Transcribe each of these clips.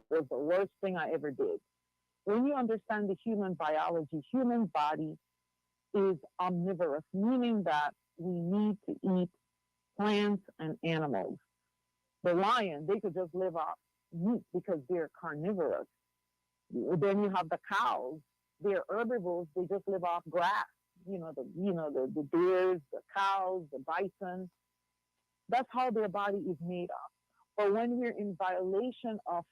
was the worst thing I ever did. When you understand the human biology, human body is omnivorous, meaning that we need to eat plants and animals. The lion, they could just live off meat because they're carnivorous. Then you have the cows, they're herbivores, they just live off grass. The deers, the cows, the bison. That's how their body is made of. But when we're in violation of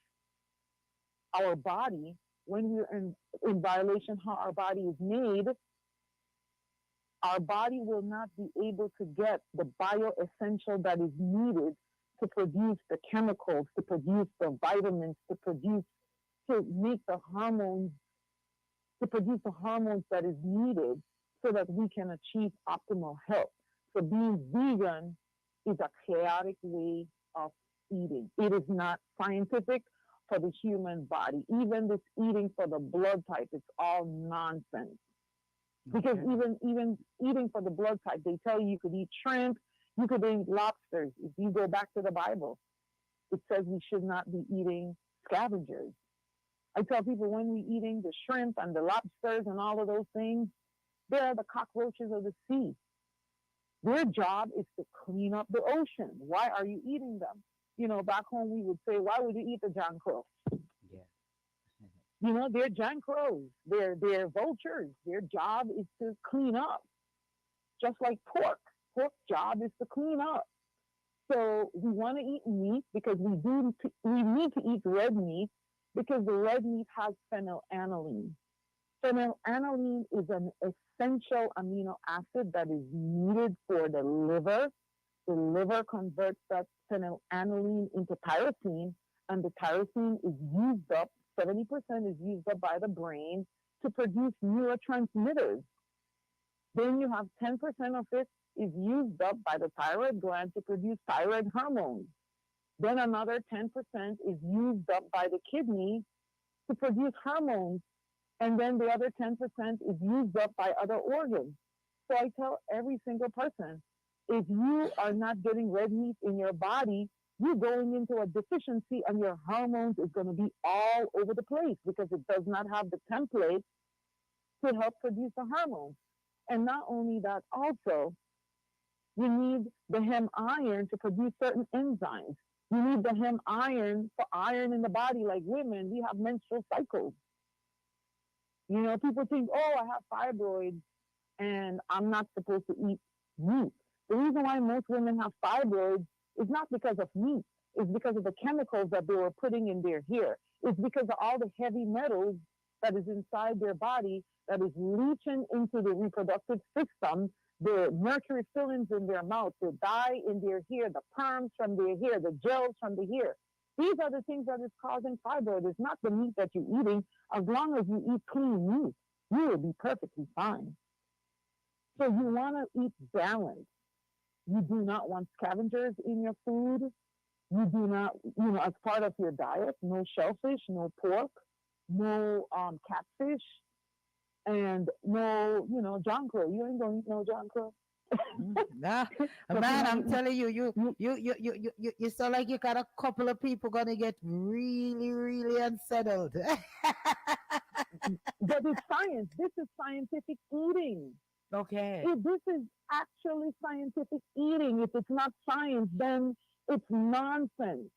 our body, when we're in violation how our body is made, our body will not be able to get the bioessential that is needed to produce the chemicals, to produce the vitamins, to make the hormones, to produce the hormones that is needed so that we can achieve optimal health. So being vegan is a chaotic way of eating. It is not scientific for the human body. Even this eating for the blood type, it's all nonsense. Because even eating for the blood type, they tell you could eat shrimp, you could eat lobsters. If you go back to the Bible, it says we should not be eating scavengers. I tell people when we eating the shrimp and the lobsters and all of those things, they are the cockroaches of the sea. Their job is to clean up the ocean. Why are you eating them? Back home we would say, why would you eat the John Crow? Yeah. They're John Crows. They're vultures. Their job is to clean up. Just like pork. Pork's job is to clean up. So we want to eat meat because we need to eat red meat because the red meat has phenylalanine. Phenylalanine is an essential amino acid that is needed for the liver. The liver converts that phenylalanine into tyrosine, and the tyrosine is used up, 70% is used up by the brain to produce neurotransmitters. Then you have 10% of it is used up by the thyroid gland to produce thyroid hormones. Then another 10% is used up by the kidney to produce hormones. And then the other 10% is used up by other organs. So I tell every single person, if you are not getting red meat in your body, you're going into a deficiency and your hormones is going to be all over the place because it does not have the template to help produce the hormones. And not only that, also, you need the hem iron to produce certain enzymes. You need the hem iron for iron in the body. Like women, we have menstrual cycles. People think, oh, I have fibroids and I'm not supposed to eat meat. The reason why most women have fibroids is not because of meat. It's because of the chemicals that they were putting in their hair. It's because of all the heavy metals that is inside their body that is leaching into the reproductive system, the mercury fillings in their mouth, the dye in their hair, the perms from their hair, the gels from the hair. These are the things that is causing fibroid. It's not the meat that you're eating. As long as you eat clean meat, you will be perfectly fine. So you want to eat balance. You do not want scavengers in your food. You do not, as part of your diet, no shellfish, no pork, no catfish, and no, John Crow. You ain't gonna eat no John Crow. Nah, man, I'm telling you, you sound like you got a couple of people gonna get really, really unsettled. But it's science. This is scientific eating. Okay. If this is actually scientific eating, if it's not science, then it's nonsense.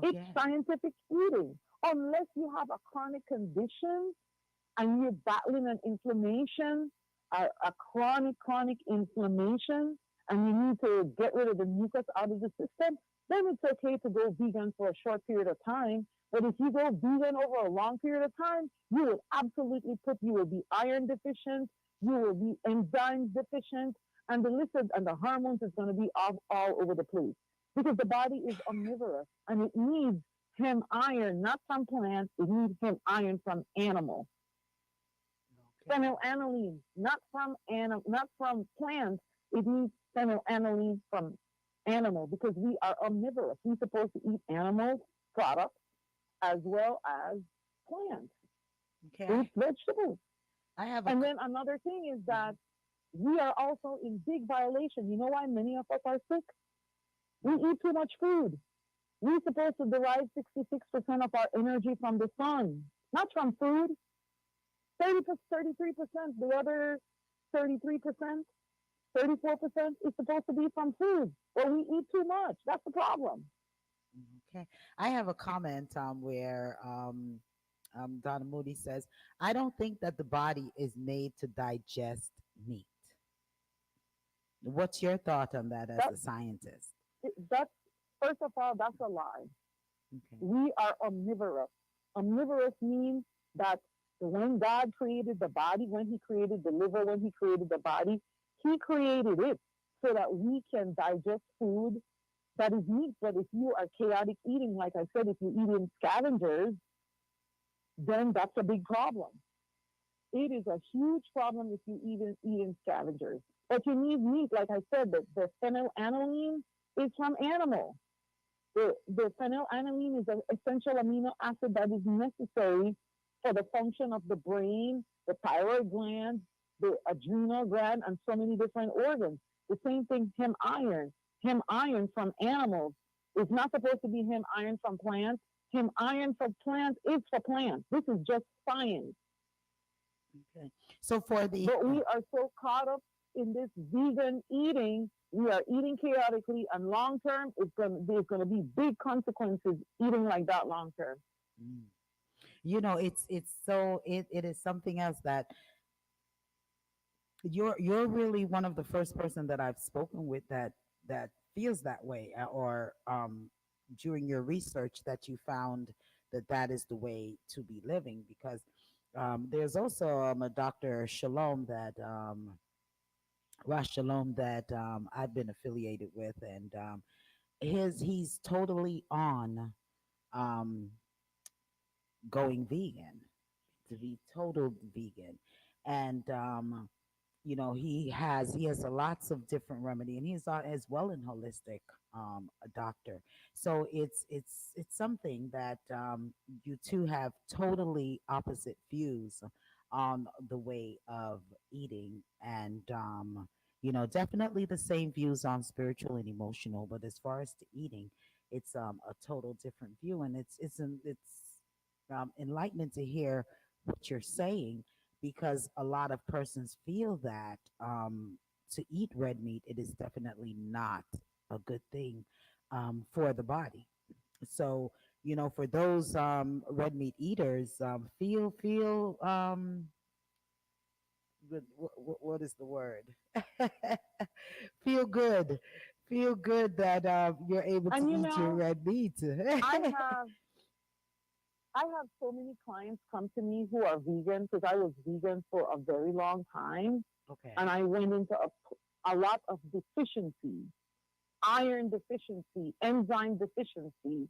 It's Okay. scientific eating. Unless you have a chronic condition and you're battling an inflammation, a chronic inflammation, and you need to get rid of the mucus out of the system, then it's okay to go vegan for a short period of time. But if you go vegan over a long period of time, you will absolutely you will be iron deficient, you will be enzymes deficient, and the lipid and the hormones is going to be all over the place. Because the body is omnivorous and it needs hem iron, not from plants, it needs hem iron from animals. Okay. Phenylalanine, not from plants. It needs phenylalanine from animal because we are omnivorous. We're supposed to eat animal products as well as plants, Okay. fruits, vegetables. I have a. And then another thing is that we are also in big violation. You know why many of us are sick? We eat too much food. We're supposed to derive 66% of our energy from the sun, not from food. 33%, the other 33%, 34% is supposed to be from food. Well, we eat too much. That's the problem. Okay. I have a comment where Donna Moody says, I don't think that the body is made to digest meat. What's your thought on that as That a scientist? that's first of all, that's a lie. Okay. We are omnivorous. Omnivorous means that when God created the body, when He created the liver, when He created the body, He created it so that we can digest food that is meat. But if you are chaotic eating, like I said, if you eat in scavengers, then that's a big problem. It is a huge problem if you eat in scavengers. But you need meat, like I said, the phenylalanine is from animal. The phenylalanine is an essential amino acid that is necessary for the function of the brain, the thyroid gland, the adrenal gland, and so many different organs. The same thing, heme iron. Heme iron from animals is not supposed to be heme iron from plants. Heme iron for plants is for plants. This is just science. Okay. So for the But we are so caught up in this vegan eating, we are eating chaotically, and long term, there's going to be big consequences eating like that long term. Mm. It is something else that you're really one of the first person that I've spoken with that feels that way, or during your research that you found that that is the way to be living, because there's also a Dr. Shalom that Rosh Shalom that I've been affiliated with, and he's totally on um, going vegan, to be total vegan, and he has a lots of different remedy, and he's as well in holistic a doctor. So it's something that you two have totally opposite views on the way of eating, and definitely the same views on spiritual and emotional, but as far as the eating, it's a total different view, and it's enlightening to hear what you're saying, because a lot of persons feel that to eat red meat, it is definitely not a good thing for the body. So, for those red meat eaters, feel good. What is the word? Feel good. Feel good that you're able to And eat your red meat. I have I have so many clients come to me who are vegan because I was vegan for a very long time, Okay. and I went into a lot of deficiencies, iron deficiency, enzyme deficiency,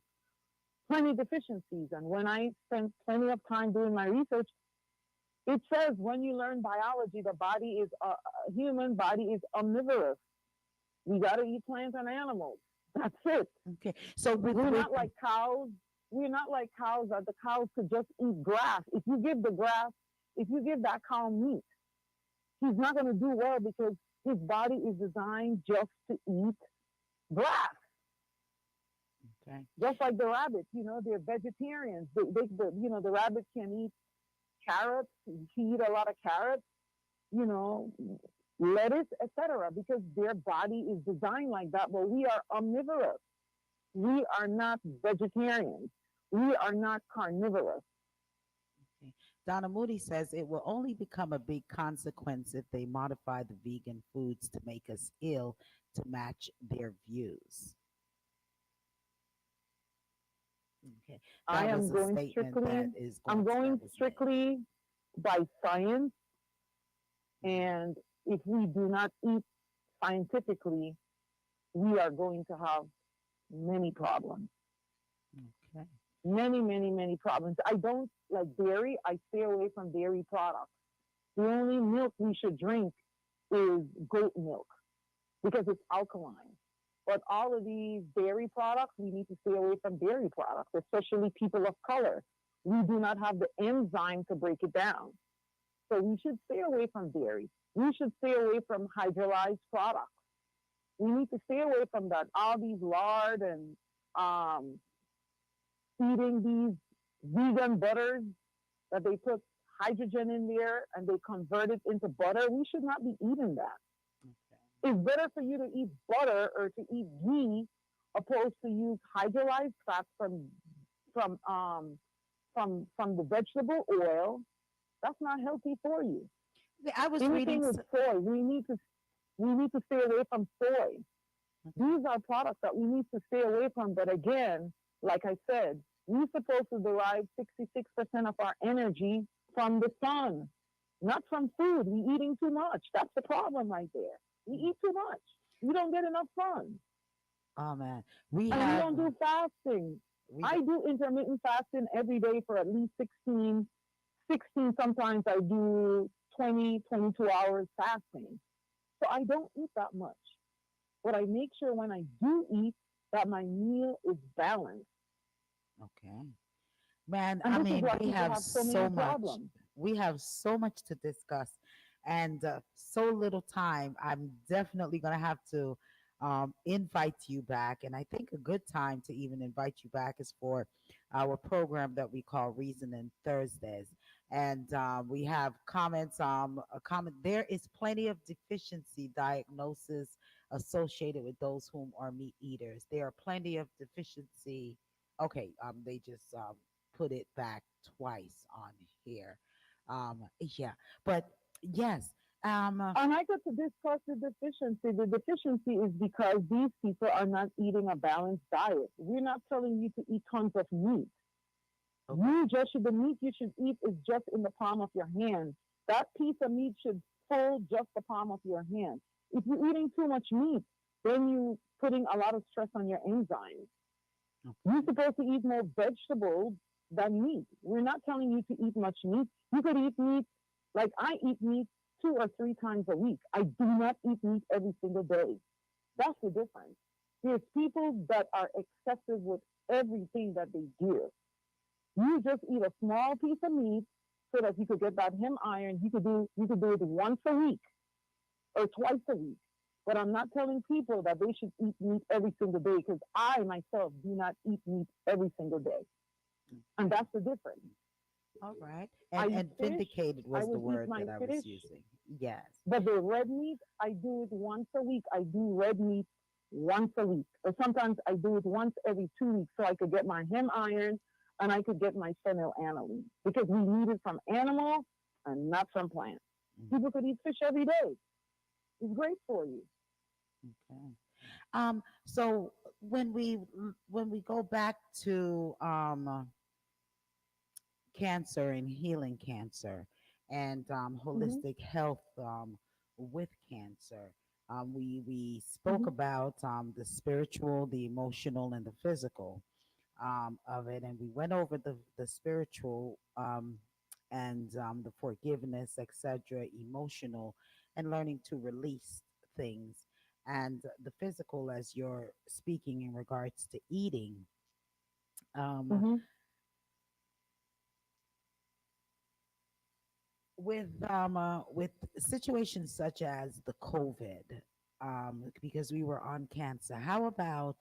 plenty deficiencies. And when I spent plenty of time doing my research, it says when you learn biology, the body is human body is omnivorous. We got to eat plants and animals. That's it. Okay. So We're not like cows. We're not like cows that the cows could just eat grass. If you give that cow meat, he's not going to do well because his body is designed just to eat grass. Okay. Just like the rabbits, they're vegetarians. The rabbits can eat carrots. He eat a lot of carrots, you know, lettuce, etc. Because their body is designed like that. But we are omnivorous. We are not vegetarians. We are not carnivorous. Okay. Donna Moody says it will only become a big consequence if they modify the vegan foods to make us ill to match their views. Okay. I That am was a going statement strictly. that is I'm going going that was made. strictly by science, and if we do not eat scientifically, we are going to have many problems. Okay. Many, many, many problems. I don't like dairy. I stay away from dairy products. The only milk we should drink is goat milk because it's alkaline. But all of these dairy products, we need to stay away from dairy products, especially people of color. We do not have the enzyme to break it down. So we should stay away from dairy. We should stay away from hydrolyzed products. We need to stay away from that. All these lard and um, eating these vegan butters that they put hydrogen in there and they convert it into butter. We should not be eating that. Okay. It's better for you to eat butter or to eat ghee opposed to use hydrolyzed fat from from the vegetable oil. That's not healthy for you. I was reading. Anything with soy, we need to stay away from soy. Okay. These are products that we need to stay away from. But again, like I said, we're supposed to derive 66% of our energy from the sun, not from food. We're eating too much. That's the problem right there. We eat too much. We don't get enough sun. Oh man, we And we have don't do fasting. we I do intermittent fasting every day for at least 16. Sometimes I do 20, 22 hours fasting. So I don't eat that much. But I make sure when I do eat that my meal is balanced. okay. Man, And I this is mean, why people have so many problems. we have so much to discuss, and so little time. I'm definitely gonna have to invite you back, and I think a good time to even invite you back is for our program that we call Reasoning Thursdays, and we have comments. A comment: there is plenty of deficiency diagnosis associated with those whom are meat eaters. There are plenty of deficiency. Okay, they just put it back twice on here. Yeah, but yes, And I got to discuss the deficiency. The deficiency is because these people are not eating a balanced diet. We're not telling you to eat tons of meat. okay, The meat you should eat is just in the palm of your hand. That piece of meat should fill just the palm of your hand. If you're eating too much meat, then you're putting a lot of stress on your enzymes. You're okay, supposed to eat more vegetables than meat. We're not telling you to eat much meat. You could eat meat, like I eat meat 2 or 3 times a week. I do not eat meat every single day. That's the difference. There's people that are excessive with everything that they do. You just eat a small piece of meat so that you could get that hem iron. You could do it once a week or twice a week. But I'm not telling people that they should eat meat every single day because I myself do not eat meat every single day. And okay. that's the difference. All right, I eat and fish, vindicated I was the will eat word my that I was fish. using. Yes. But the red meat, I do it once a week. I do red meat once a week. Or sometimes I do it once every 2 weeks so I could get my hem iron and I could get my phenylalanine because we need it from animals and not from plants. Mm, People could eat fish every day. It's great for you. okay. So when we go back to cancer and healing cancer and Hmm. holistic health with cancer. We spoke Hmm. about the spiritual, the emotional, and the physical of it, and we went over the spiritual and the forgiveness, etc., emotional, and learning to release things, and the physical as you're speaking in regards to eating. Um, Hmm. with situations such as the COVID, because we were on cancer. How about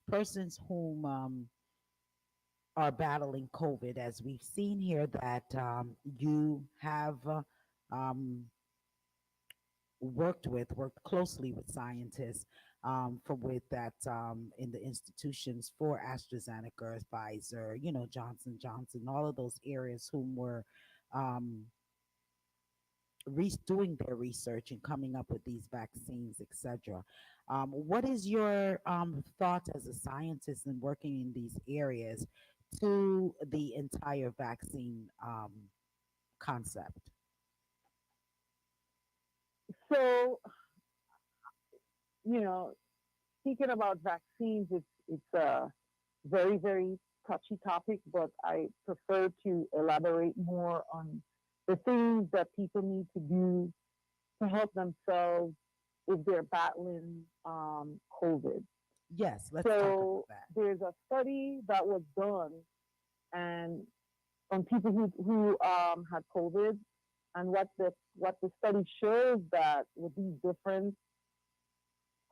persons whom are battling COVID, as we've seen here that you have um, worked closely with scientists from with that in the institutions for AstraZeneca, Pfizer, Johnson Johnson, all of those areas whom were um, doing their research and coming up with these vaccines, etc. What is your thought as a scientist and working in these areas to the entire vaccine concept? So, you know, speaking about vaccines, it's a very, very touchy topic, but I prefer to elaborate more on the things that people need to do to help themselves if they're battling COVID. Yes, let's talk about So that. there's a study that was done and on people who had COVID, and what the study shows that with these different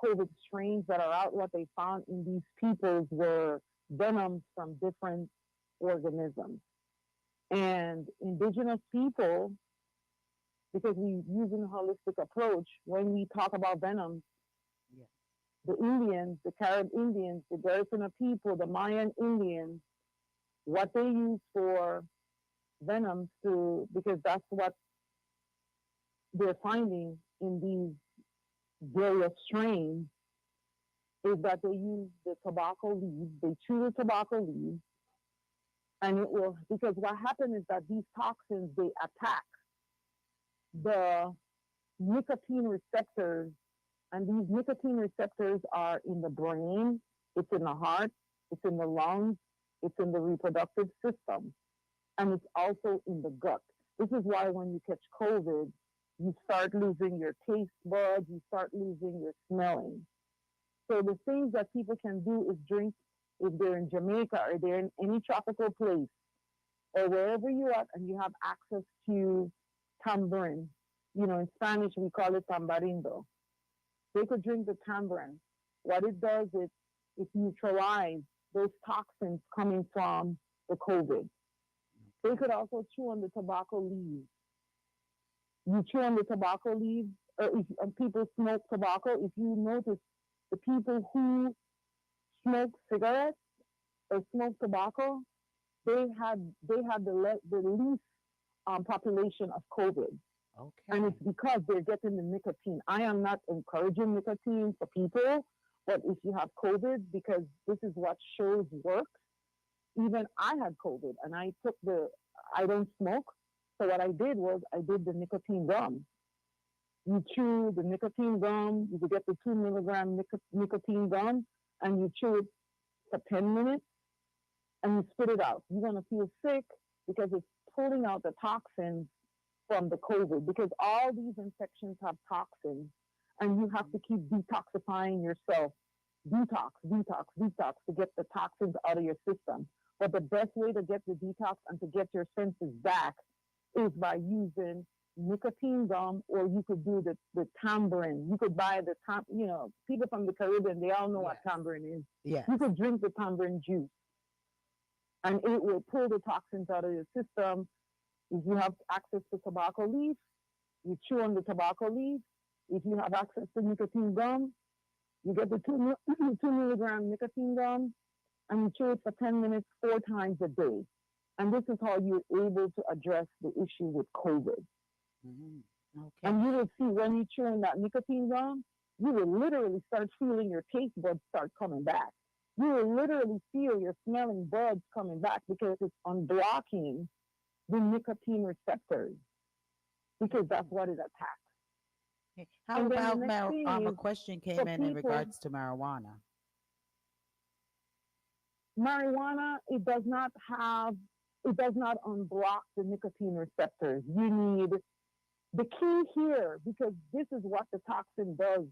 COVID strains that are out, what they found in these people were venoms from different organisms. And indigenous people, because we use a holistic approach, when we talk about venoms, Yeah. the Indians, the Carib Indians, the Garifuna people, the Mayan Indians, what they use for venoms to, because that's what they're finding in these various strains, is that they use the tobacco leaves, they chew the tobacco leaves, and it will, because what happens is that these toxins, they attack the nicotine receptors, and these nicotine receptors are in the brain, it's in the heart, it's in the lungs, it's in the reproductive system, and it's also in the gut. This is why when you catch COVID, you start losing your taste buds, you start losing your smelling. So the things that people can do is drink, if they're in Jamaica or they're in any tropical place or wherever you're at and you have access to tambourine. You know, in Spanish we call it tambarindo. They could drink the tambourine. What it does is it neutralizes those toxins coming from the COVID. They could also chew on the tobacco leaves. You chew on the tobacco leaves, or if people smoke tobacco, if you notice the people who smoke cigarettes or smoke tobacco, they had the least population of COVID, and Okay. it's because they're getting the nicotine. I am not encouraging nicotine for people, but if you have COVID, because this is what shows works. Even I had COVID, and I took the. I don't smoke, so what I did was I did the nicotine gum. You chew the nicotine gum. You could get the 2 milligram nicotine gum, and you chew it for 10 minutes, and you spit it out. You're gonna feel sick because it's pulling out the toxins from the COVID. Because all these infections have toxins, and you have to keep detoxifying yourself. Detox, detox, detox to get the toxins out of your system. But the best way to get the detox and to get your senses back is by using nicotine gum, or you could do the tambourine. You could buy the people from the Caribbean, they all know what Yes. tambourine is. Yes. You could drink the tambourine juice, and it will pull the toxins out of your system. If you have access to tobacco leaf, you chew on the tobacco leaf. If you have access to nicotine gum, you get the 2 milligram nicotine gum, and you chew it for 10 minutes 4 times a day. And this is how you're able to address the issue with COVID. Mhm. Okay. And you will see when you chew on that nicotine gum, you will literally start feeling your taste buds start coming back. You will literally feel your smelling buds coming back because it's unblocking the nicotine receptors, because that's Mhm. what it attacks. Okay. How And then the about next thing a is question for came in people, regards to marijuana. marijuana, it does not unblock the nicotine receptors. You need the key here, because this is what the toxin does.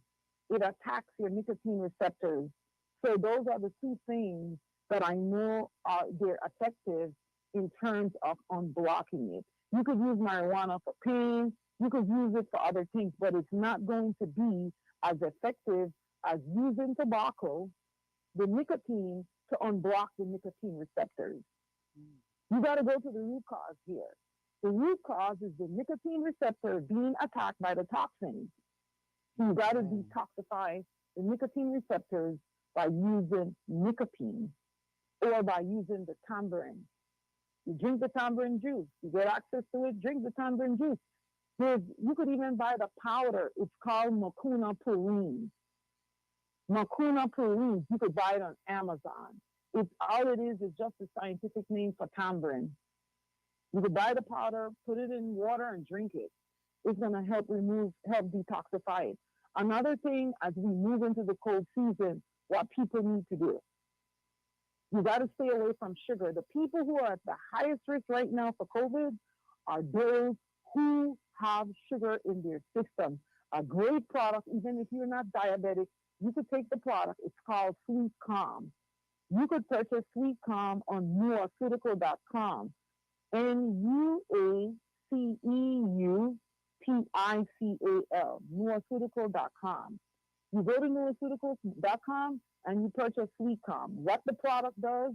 It attacks your nicotine receptors. So those are the two things that I know are they're effective in terms of unblocking it. You could use marijuana for pain, you could use it for other things, but it's not going to be as effective as using tobacco, the nicotine, to unblock the nicotine receptors. Mm. You got to go to the root cause here. The root cause is the nicotine receptor being attacked by the toxins. You got to Okay. detoxify the nicotine receptors by using nicotine or by using the tambourine. You drink the tambourine juice. You get access to it, drink the tambourine juice. You could even buy the powder. It's called Makuna Purine. Makuna Purine, you could buy it on Amazon. It's all it is just a scientific name for tambourine. You could buy the powder, put it in water, and drink it. It's going to help detoxify it. Another thing, as we move into the cold season, what people need to do, you got to stay away from sugar. The people who are at the highest risk right now for COVID are those who have sugar in their system. A great product, even if you're not diabetic, you could take the product. It's called Sweet Calm. You could purchase Sweet Calm on nuaceutical.com. Nuaceutical, nuaceutical.com. You go to nutraceuticals.com and you purchase Sweet Calm. What the product does,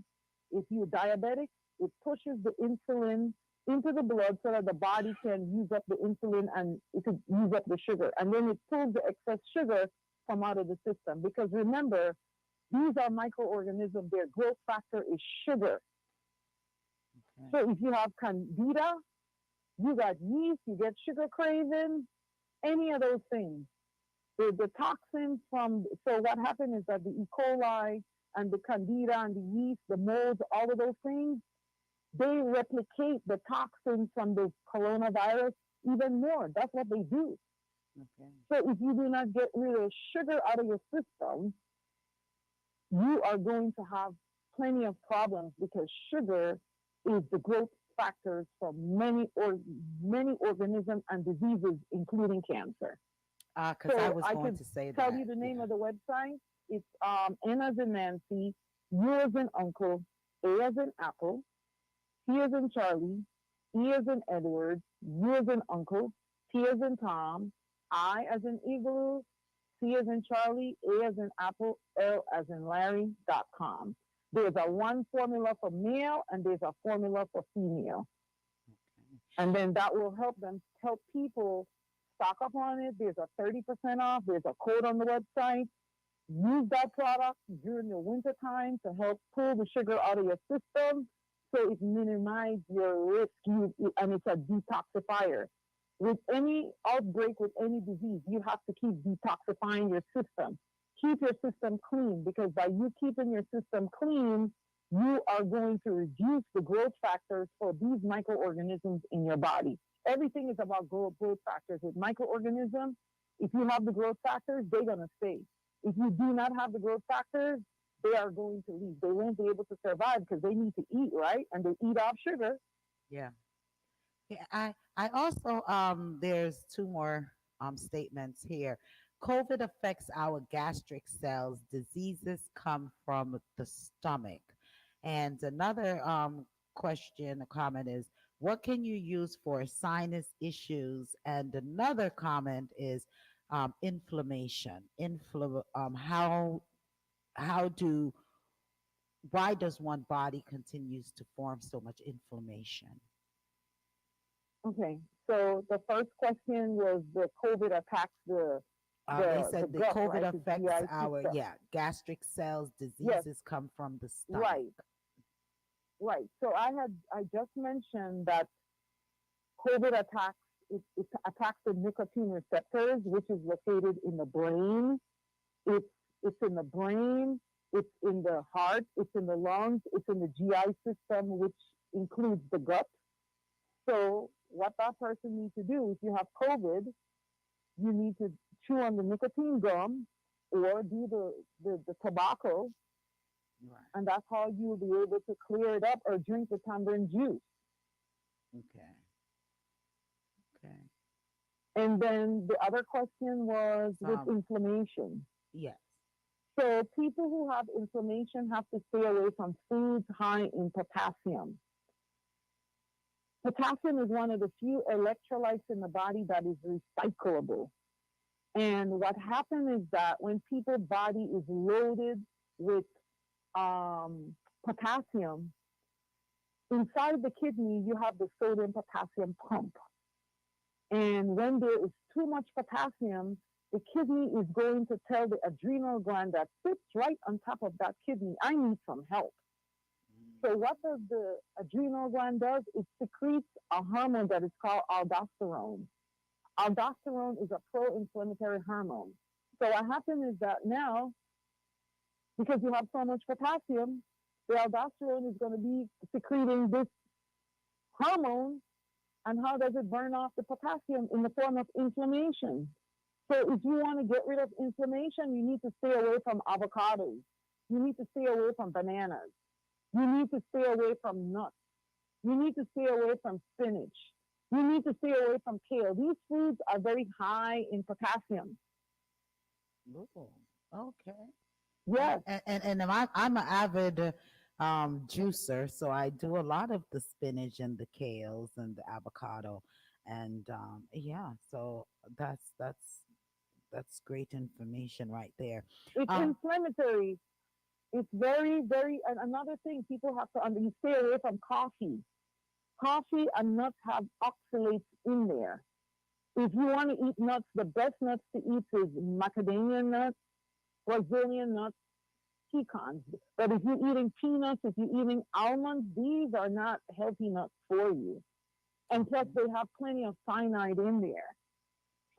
if you're diabetic, it pushes the insulin into the blood so that the body can use up the insulin and it could use up the sugar. And then it pulls the excess sugar from out of the system. Because remember, these are microorganisms. Their growth factor is sugar. Okay. So if you have candida, you got yeast, you get sugar craving, any of those things. The toxins from, so what happened is that the E. coli and the candida and the yeast, the molds, all of those things, they replicate the toxins from the coronavirus even more. That's what they do. Okay. So if you do not get rid of sugar out of your system, you are going to have plenty of problems because sugar is the growth factors for many organisms and diseases, including cancer. Because I So was I going could to say tell that. you the name Yeah. of the website. It's N as in Nancy, U as in Uncle, A as in Apple, C as in Charlie, E as in Edward, U as in Uncle, T as in Tom, I as in Igloo, C as in Charlie, A as in Apple, L as in Larry.com. There's a one formula for male and there's a formula for female. Okay. And then that will help people stock up on it. There's a 30% off. There's a code on the website. Use that product during the winter time to help pull the sugar out of your system so it minimizes your risk. And it's a detoxifier. With any outbreak, with any disease, you have to keep detoxifying your system. Keep your system clean because by you keeping your system clean, you are going to reduce the growth factors for these microorganisms in your body. Everything is about growth factors. With microorganisms, if you have the growth factors, they're going to stay. If you do not have the growth factors, they are going to leave. They won't be able to survive because they need to eat, right? And they eat off sugar. Yeah. Yeah, I also there's two more statements here. COVID affects our gastric cells. Diseases come from the stomach. And another question, a comment is, what can you use for sinus issues? And another comment is inflammation. How do why does one body continues to form so much inflammation? Okay. So the first question was the COVID attacks They the said the gut, COVID right? The affects GI our, system. yeah, gastric cells. Yes, Diseases come from the stomach. right, right. So I just mentioned that COVID it attacks the nicotine receptors, which is located in the brain. It's it's in the brain. It's in the heart. It's in the lungs. It's in the GI system, which includes the gut. So what that person needs to do, if you have COVID, you need to chew on the nicotine gum or do the tobacco, Right. and that's how you'll be able to clear it up or drink the tamarind juice. Okay. Okay. And then the other question was with Um. inflammation. Yes. So people who have inflammation have to stay away from foods high in potassium. Potassium is one of the few electrolytes in the body that is recyclable. And what happens is that when people's body is loaded with potassium, inside the kidney, you have the sodium potassium pump. And when there is too much potassium, the kidney is going to tell the adrenal gland that sits right on top of that kidney, I need some help. So what does the adrenal gland does? It secretes a hormone that is called aldosterone. Aldosterone is a pro-inflammatory hormone. So what happens is that now, because you have so much potassium, the aldosterone is going to be secreting this hormone. And how does it burn off the potassium in the form of inflammation? So if you want to get rid of inflammation, you need to stay away from avocados. You need to stay away from bananas. You need to stay away from nuts. You need to stay away from spinach. You need to stay away from kale. These foods are very high in potassium. Oh, okay. Yes, And I'm an avid juicer, so I do a lot of the spinach and the kales and the avocado, and yeah, so that's That's great information right there. It's Um, inflammatory. It's very, very, and another thing people have to you stay away from coffee. Coffee and nuts have oxalates in there. If you want to eat nuts, the best nuts to eat is macadamia nuts, Brazilian nuts, pecans. But if you're eating peanuts, if you're eating almonds, these are not healthy nuts for you. And plus, okay. they have plenty of cyanide in there.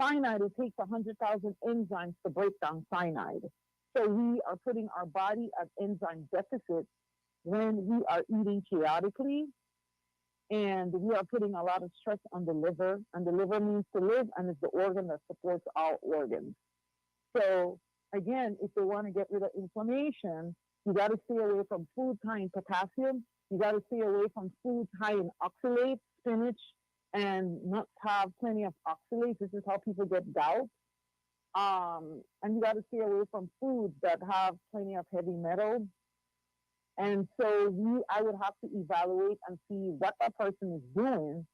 Cyanide, it takes 100,000 enzymes to break down cyanide. So we are putting our body at enzyme deficit when we are eating chaotically, and we are putting a lot of stress on the liver. And the liver means to live, and it's the organ that supports all organs. So again, if they want to get rid of inflammation, you got to stay away from foods high in potassium. You got to stay away from foods high in oxalates. Spinach and nuts have plenty of oxalates. This is how people get gout. And you got to stay away from foods that have plenty of heavy metals. And so I would have to evaluate and see what that person is doing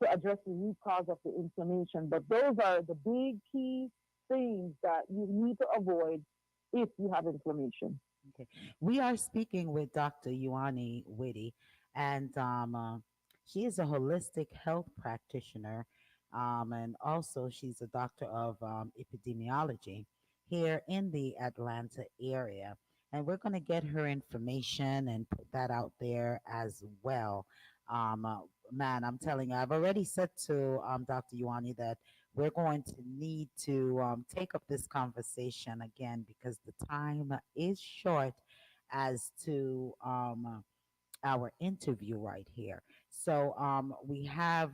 to address the root cause of the inflammation. But those are the big key things that you need to avoid if you have inflammation. Okay. We are speaking with Dr. Uuani Whitty, and she is a holistic health practitioner, and also she's a doctor of epidemiology here in the Atlanta area. And we're going to get her information and put that out there as well. Um, uh, Man, I'm telling you, I've already said to Dr. Uuani that we're going to need to take up this conversation again because the time is short as to our interview right here. So we have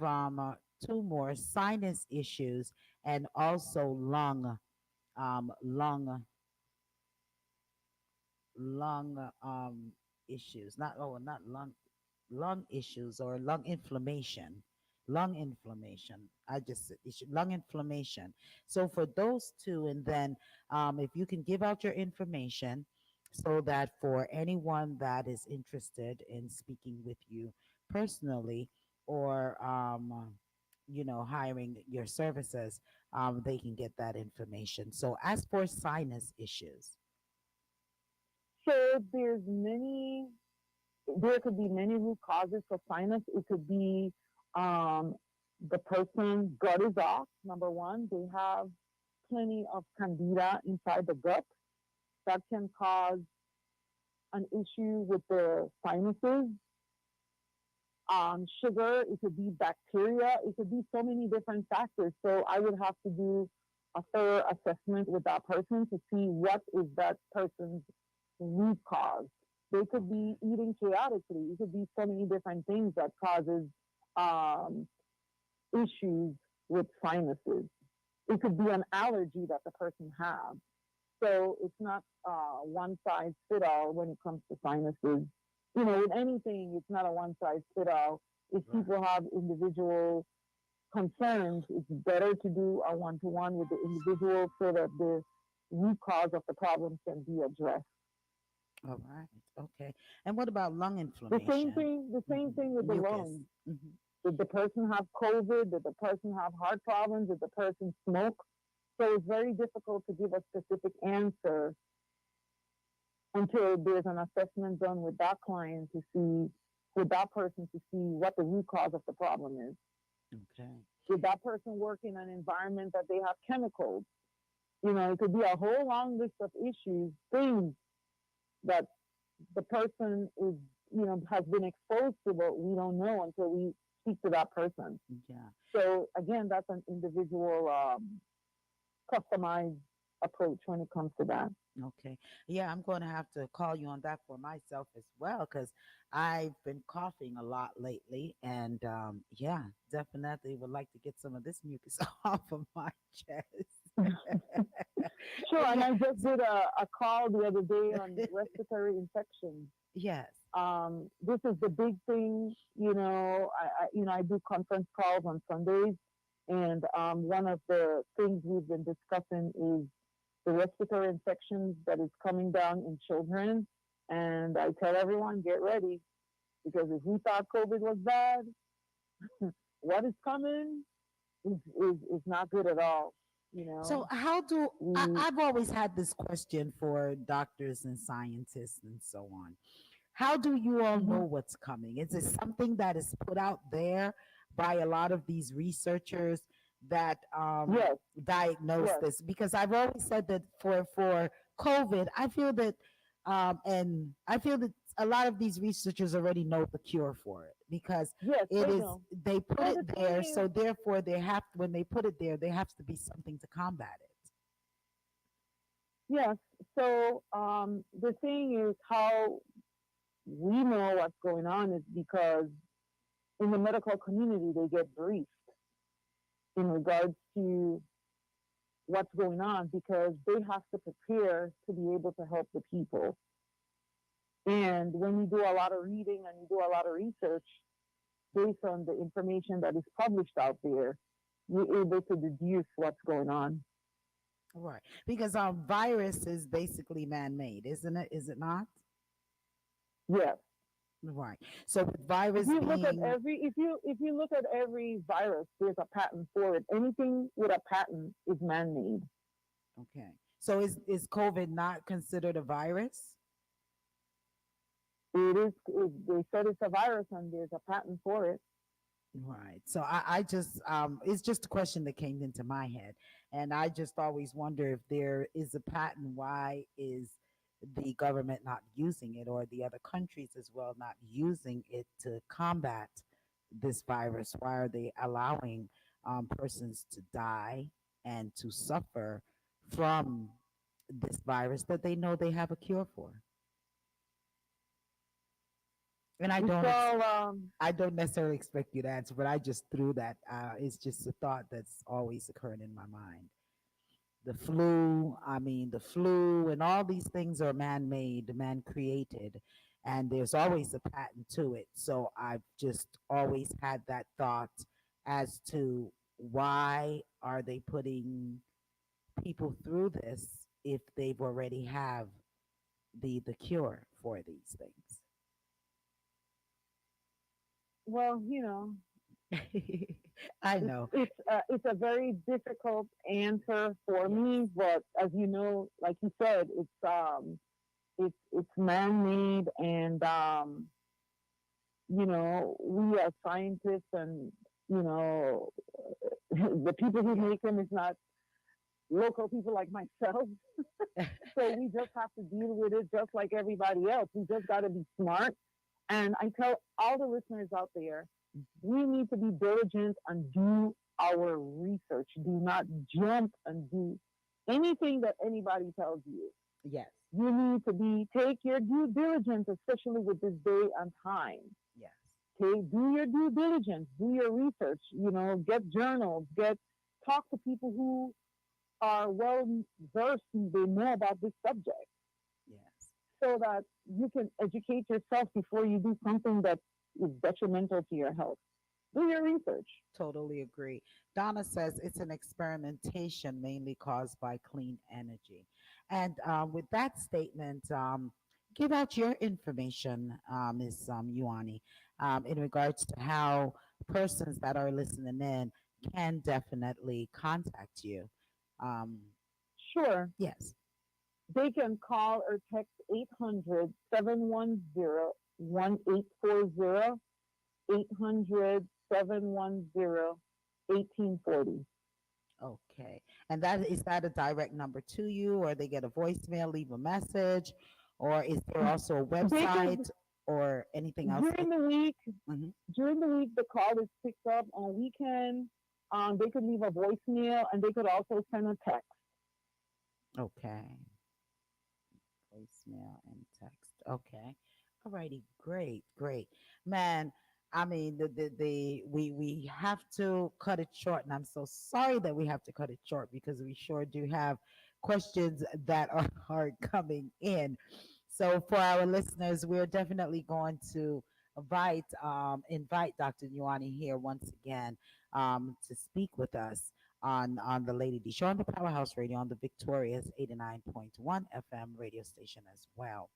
two more sinus issues and also lung lung issues. Not lung issues or lung inflammation. Lung inflammation. I just said issue, lung inflammation. So for those two, and then if you can give out your information so that for anyone that is interested in speaking with you personally or hiring your services, they can get that information. So as for sinus issues, So there could be many root causes for sinus. It could be um, the person gut is off. Number one, they have plenty of candida inside the gut that can cause an issue with the sinuses. Sugar, it could be bacteria, it could be so many different factors. So I would have to do a thorough assessment with that person to see what is that person's root cause. They could be eating chaotically. It could be so many different things that causes um, issues with sinuses. It could be an allergy that the person has. So it's not one size fit all when it comes to sinuses. With anything, it's not a one size fit all. If right. people have individual concerns, it's better to do a one to one with the individual so that the root cause of the problem can be addressed. All right. Okay. And what about lung The same inflammation? thing, the same Hmm. thing with the Mucus. lungs. Hmm. Did the person have COVID? Did the person have heart problems? Did the person smoke? So it's very difficult to give a specific answer until there's an assessment done with that client to see, with that person to see what the root cause of the problem is. Okay. Did that person work in an environment that they have chemicals? It could be a whole long list of issues, things that the person has been exposed to, but we don't know until we speak to that person. Yeah. So again, that's an individual customized approach when it comes to that. Okay. Yeah, I'm going to have to call you on that for myself as well because I've been coughing a lot lately. And yeah, definitely would like to get some of this mucus off of my chest. Sure, and Yeah. I just did a call the other day on respiratory infections. Yes. This is the big thing. I do conference calls on Sundays, and one of the things we've been discussing is the respiratory infections that is coming down in children. And I tell everyone, get ready, because if we thought COVID was bad, what is coming is not good at all. You So know, how do we I've always had this question for doctors and scientists and so on. How do you all mhm. know what's coming? Is it something that is put out there by a lot of these researchers that Yes, diagnose yes, this? Because I've always said that for COVID, I feel that and I feel that a lot of these researchers already know the cure for it because yes, it they is know. they put So it the there, thing is, so therefore they have when they put it there, there has to be something to combat it. yes. So the thing is, how we know what's going on is because in the medical community they get briefed in regards to what's going on because they have to prepare to be able to help the people. And when you do a lot of reading and you do a lot of research based on the information that is published out there, you're able to deduce what's going on. Right. Because virus is basically man-made, isn't it? Is it not? Yes. Right. So with If virus you look at being if you look at every virus, there's a patent for it. Anything with a patent is man-made. okay. So is COVID not considered a virus? They said it's a virus and there's a patent for it. Right. So I just it's just a question that came into my head. And I just always wonder if there is a patent, why is the government not using it or the other countries as well not using it to combat this virus? Why are they allowing persons to die and to suffer from this virus that they know they have a cure for? And It's all I don't necessarily expect you to answer, but I just threw that. It's just a thought that's always occurring in my mind. The flu, I mean, the flu and all these things are man made, man created, and there's always a patent to it. So I've just always had that thought as to why are they putting people through this if they've already have the cure for these well, you know, things. I know. it's a very difficult answer for Yes. me, but as you know, like you said, it's man-made, and you know, we as scientists and you know the people who Yeah. make them is not local people like myself. So we just have to deal with it just like everybody else. We just got to be smart. And I tell all the listeners out there, we need to be diligent and do our research. Do not jump and do anything that anybody tells you. Yes. You need to take your due diligence, especially with this day and time. Yes. Okay, do your due diligence, do your research. You know, get journals, talk to people who are well versed and they know about this subject Yes. so that you can educate yourself before you do something that is detrimental to your health. Do your research. Totally agree. Donna says it's an experimentation mainly caused by clean energy. And with that statement, give out your information, Ms. Yuani, in regards to how persons that are listening in can definitely contact you. Um, Sure, yes. they can call or text 800-710-1840, 800-710-1840. Okay. And that is that a direct number to you, or they get a voicemail, leave a message, or is there also a They could, website or anything else? during the week, Mhm. the call is picked up. On weekend, they could leave a voicemail and they could also send a text. Okay. Voicemail and text. Okay. Alrighty. Great. Great. Man, I mean we have to cut it short, and I'm so sorry that we have to cut it short because we sure do have questions that are coming in. So for our listeners, we're definitely going to invite Dr. Yuani here once again to speak with us on the Lady D Show on the Powerhouse Radio on the Victorious 89.1 FM radio station as well.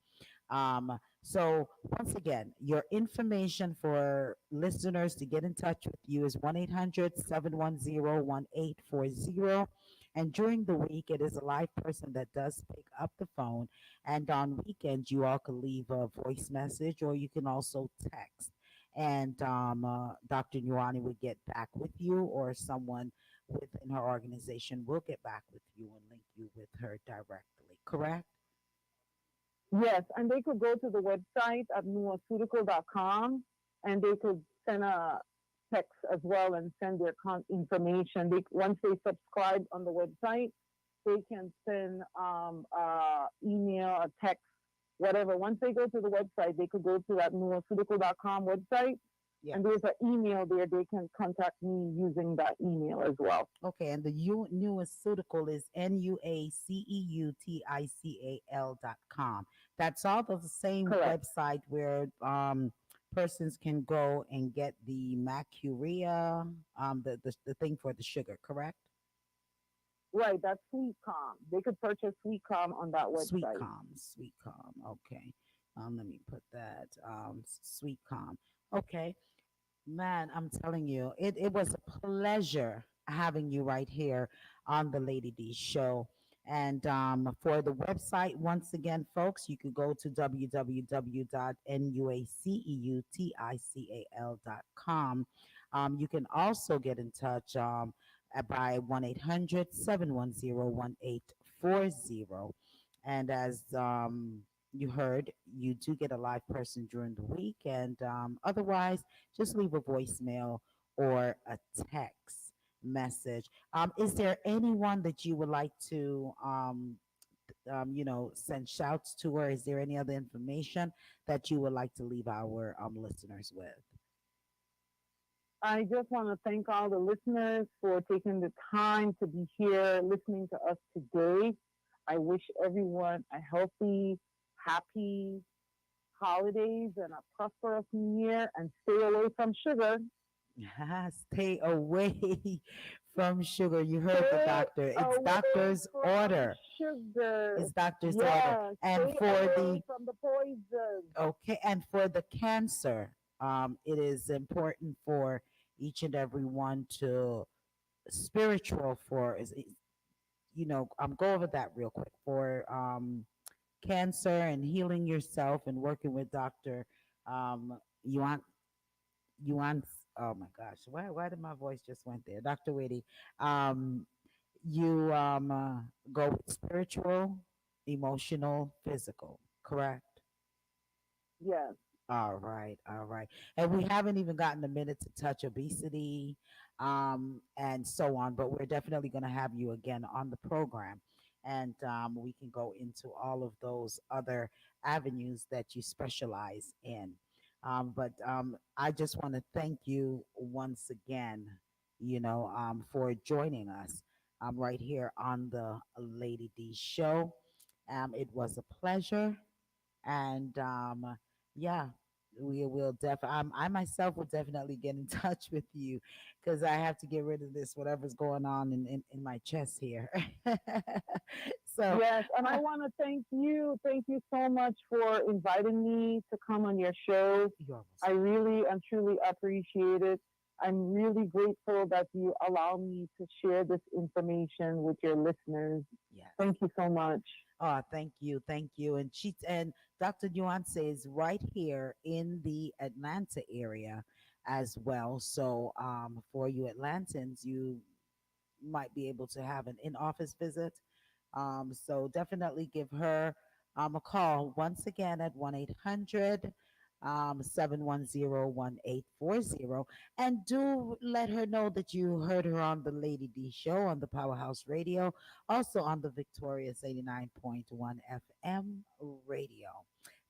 So once again, your information for listeners to get in touch with you is 1-800-710-1840. And during the week, it is a live person that does pick up the phone. And on weekends, you all can leave a voice message or you can also text. And Dr. Nuani would get back with you, or someone within her organization will get back with you and link you with her directly. Correct? Yes, and they could go to the website at nuaceutical.com and they could send a text as well and send their information. Once they subscribe on the website, they can send email, a text, whatever. Once they go to the website, they could go to that nuaceutical.com website Yeah. and there's an email there. They can contact me using that email as well. Okay, and the nuaceutical is nuaceutical.com. That's all the same Correct. website where persons can go and get the macuria, the thing for the sugar, correct? Right, that's Sweet Calm. They could purchase Sweet Calm on that Sweet website. calm, sweet calm. Okay, let me put that sweet calm. Okay, man, I'm telling you, it was a pleasure having you right here on the Lady D show. And for the website, once again, folks, you could go to www.nuaceutical.com. You can also get in touch by 1-800-710-1840. And as you heard, you do get a live person during the week. And otherwise, just leave a voicemail or a text message. Is there anyone that you would like to, send shouts to, or is there any other information that you would like to leave our listeners with? I just want to thank all the listeners for taking the time to be here listening to us today. I wish everyone a healthy, happy holidays and a prosperous new year and stay away from sugar. Stay away from sugar. You heard the Stay doctor. It's away doctor's from order. sugar. It's doctor's order. Yeah, And stay for away the from the poison. Okay, and for the cancer, it is important for each and every one to spiritual for go over that real quick for cancer and healing yourself and working with Doctor Yuan Yuan. Oh my gosh, why did my voice just went there, Doctor Witty? Um, you go with spiritual, emotional, physical, correct? Yes. All right, all right. And we haven't even gotten a minute to touch obesity, and so on, but we're definitely going to have you again on the program. And we can go into all of those other avenues that you specialize in. But I just want to thank you once again, for joining us right here on the Lady D show. It was a pleasure. And yeah, we will I myself will definitely get in touch with you because I have to get rid of this whatever's going on in my chest here. So Yes, and I want to thank you. Thank you so much for inviting me to come on your show. you're almost I really and truly appreciate it. I'm really grateful that you allow me to share this information with your listeners. yes. Thank you so much. Oh, thank you. And Dr. Nuance is right here in the Atlanta area as well. So for you Atlantans, you might be able to have an in-office visit. So definitely give her a call once again at 1-800 710-1840, and do let her know that you heard her on the Lady D show on the Powerhouse Radio, also on the Victorious 89.1 FM radio.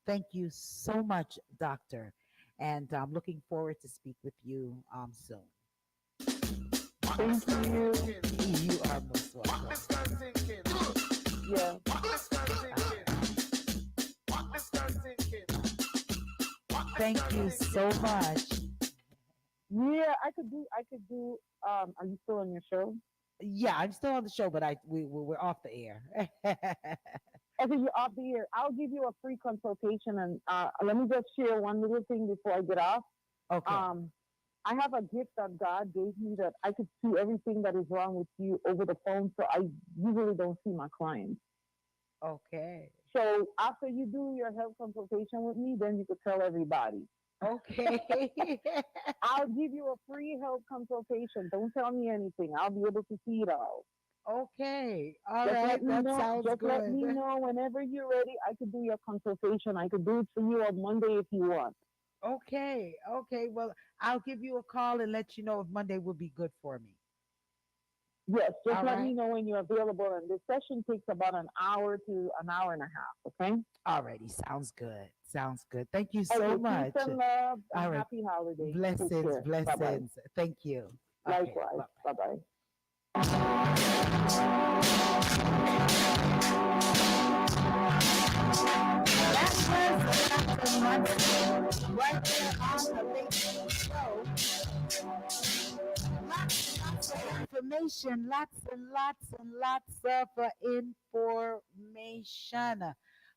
Thank you so much, Doctor, and I'm looking forward to speak with you soon. Thank you. You are most welcome. Yeah. Thank you so much. Yeah, I could do are you still on your show? Yeah, I'm still on the show, but we're off the air. Okay, you're off the air. I'll give you a free consultation and let me just share one little thing before I get off. Okay. Um I have a gift that God gave me that I could see everything that is wrong with you over the phone. So I usually don't see my clients. Okay. So after you do your health consultation with me, then you could tell everybody. Okay. I'll give you a free health consultation. Don't tell me anything. I'll be able to see it all. Okay. All Just right. let me That know. sounds Just let good. me know whenever you're ready. I could do your consultation. I could do it for you on Monday if you want. Okay. Okay. Well, I'll give you a call and let you know if Monday will be good for me. Yes, just All let me right. know when you're available. And this session takes about an hour to an hour and a half. Okay. Alrighty. Sounds good. Sounds good. Thank you so Okay. Peace much. and love All and right. happy holidays. Take Blessings. care. Bye bye. Blessings. Thank you. Okay. Likewise. Bye Bye bye. bye. That was Dr. right there on the Lady Show. Lots of information, lots and lots and lots of information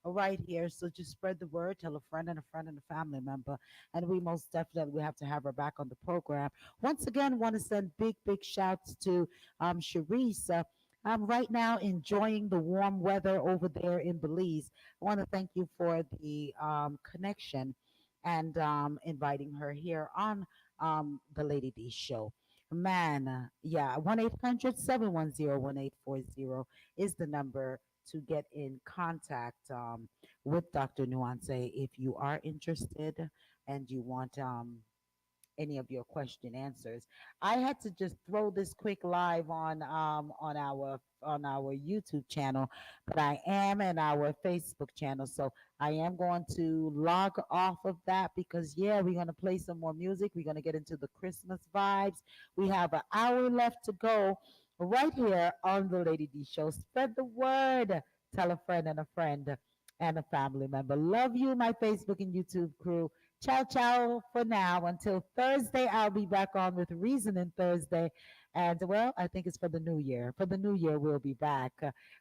right here. So just spread the word, tell a friend and a friend and a family member. And we most definitely have to have her back on the program. Once again, want to send big shouts to Sharice. I'm right now enjoying the warm weather over there in Belize. I want to thank you for the connection and inviting her here on the Lady D show. Man, yeah, 1-800-710-1840 is the number to get in contact with Dr. Nuance if you are interested and you want any of your question answers. I had to just throw this quick live on our YouTube channel, but I am in our Facebook channel. So I am going to log off of that because yeah, we're gonna play some more music. We're gonna get into the Christmas vibes. We have an hour left to go right here on the Lady D Show. Spread the word. Tell a friend and a family member. Love you, my Facebook and YouTube crew. Ciao, ciao for now. Until Thursday, I'll be back on with Reasoning Thursday. And well, I think it's for the new year. For the new year, we'll be back,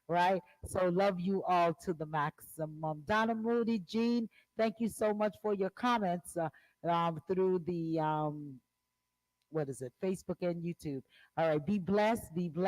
right? So love you all to the maximum. Donna Moody, Jean, thank you so much for your comments through the, what is it, Facebook and YouTube. All right, be blessed, be blessed.